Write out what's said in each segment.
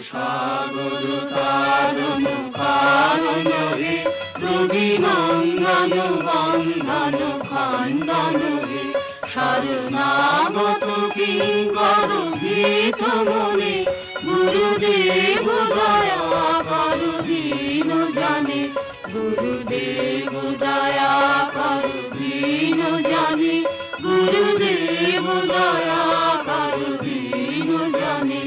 সাগর তারণ কারণ হে, রবি নন্দন বন্ধন খণ্ডন হে, শরণাগত কিঙ্কর ভীত মনে, গুরুদেব দয়া করু দীন জানে, গুরুদেব দয়া করু দীন জানে, গুরুদেব দয়া করু দীন জানে।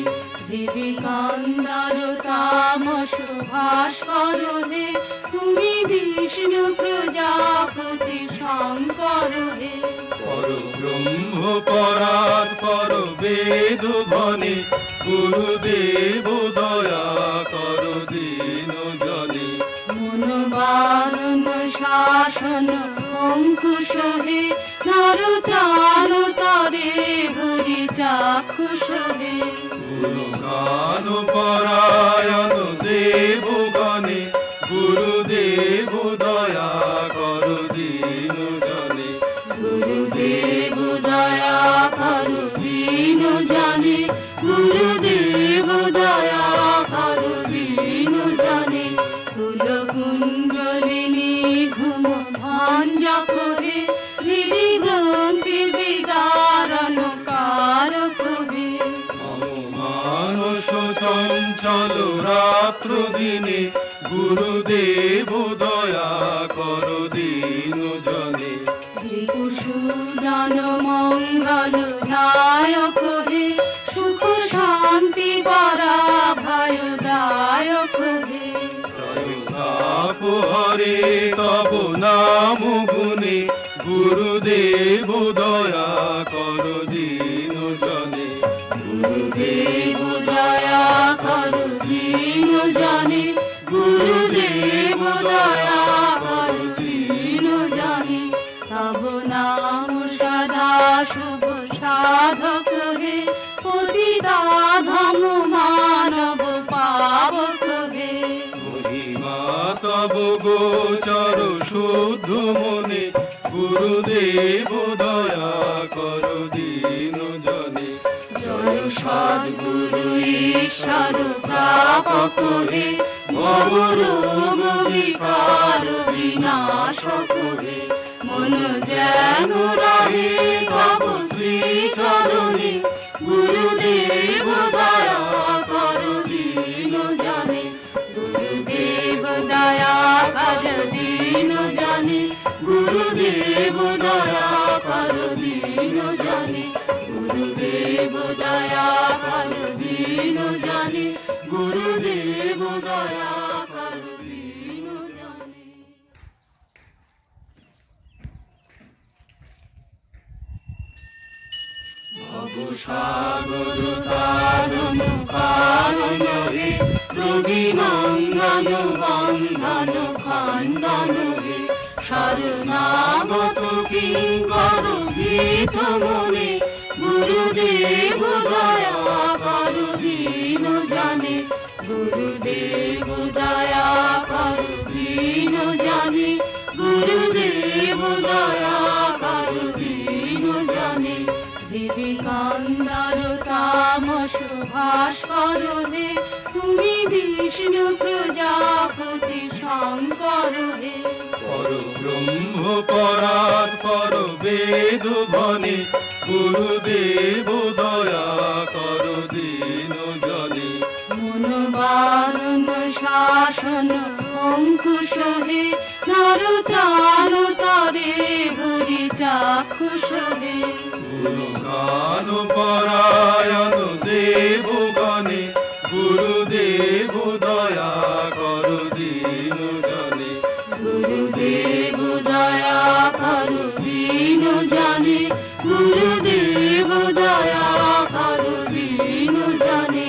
জীবিকান্দার তামস ভাস্কর হে, তুমি বিষ্ণু প্রজাপতি শঙ্কর হে, পরব্রহ্ম পরাৎপর বেদ বনে, গুরুদেব দয়া কর দীন জনে। মনোবারণ শাসন অঙ্কুশ হে, নর ত্রাণ তরে হরি চাক্ষুষ হে, গুণগান পরায়ণ দেবগণে, গুরুদেব দয়া কর দীন জনে। গুরুদেব দয়া করু দীন জানে, গুরুদেব দয়া করু দীন জানে। কুল কুণ্ডলিনী ঘুম ভঞ্জক হে, হৃদি গ্রন্থি বিদারণ কারক হে, মম মানস চঞ্চল রাত্র দিনে, গুরুদেব দয়া কর দীন জনে। সুদান মঙ্গল নায়ক হে, সুখ শান্তি পরা ভয়দায়ক হে, তাপ হরে তব নাম গুণে, গুরুদেব দয়া কর দীন জনে। গুরুদেব দয়া করু দীন জানে, গুরুদেব দয়া করু দীন জানে। তব নাম সদা শুভ সাধক হে, পতিতা ধম মানব পাবক হে, মহিমা তব গোচর শুদ্ধ মনে, গুরুদেব দয়া কর দীন জনে। জয় সদ্গুরু ঈশ্বর প্রাপক হে, ভব রোগ বিকার বিনাশক হে, মন যেন রাহে তব শ্রী চরণে, গুরুদেব দয়া করু দীন জানে, গুরুদেব দয়া করু দীন জানে, গুরুদেব দয়া করু দীন জানে, গুরুদেব দয়া করু দীন জানে, গুরুদেব দয়া করু দীন জানে। সাগর তারণ কারণ হে, রবি নন্দন বন্ধন খণ্ডন হে, শরণাগত কিঙ্কর ভীত মনে, গুরুদেব দয়া করু দীন জানে, গুরুদেব দয়া করু দীন জানে, গুরুদেব দয়া করু দীন জানে। জীবিকান্দার তামস ভাস্কর হে, তুমি বিষ্ণু প্রজাপতি শঙ্কর হে, পরব্রহ্ম পরাৎপর বেদ বনে, গুরুদেব দয়া কর দীন জনে। মনোবারণ শাসন অঙ্কুশ হে, নর ত্রাণ তরে হরি চাক্ষুষ হে, গুণগান পরায়ণ দেবগণে, গুরুদেব দয়া কর দীন জনে। গুরুদেব দয়া করু দীন জানে, গুরুদেব দয়া করু দীন জানে।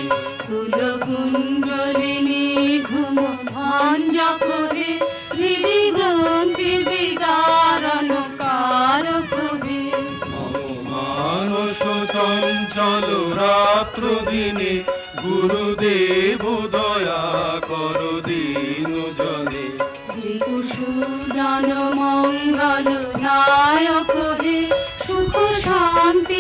কুল কুণ্ডলিনী ঘুম ভঞ্জক হে, হৃদি গ্রন্থি বিদারণ কারক হে, মম মানস চঞ্চল রাত্র দিনে, গুরুদেব দয়া কর দীন জনে। সুদান মঙ্গল নায়ক হে, সুখ শান্তি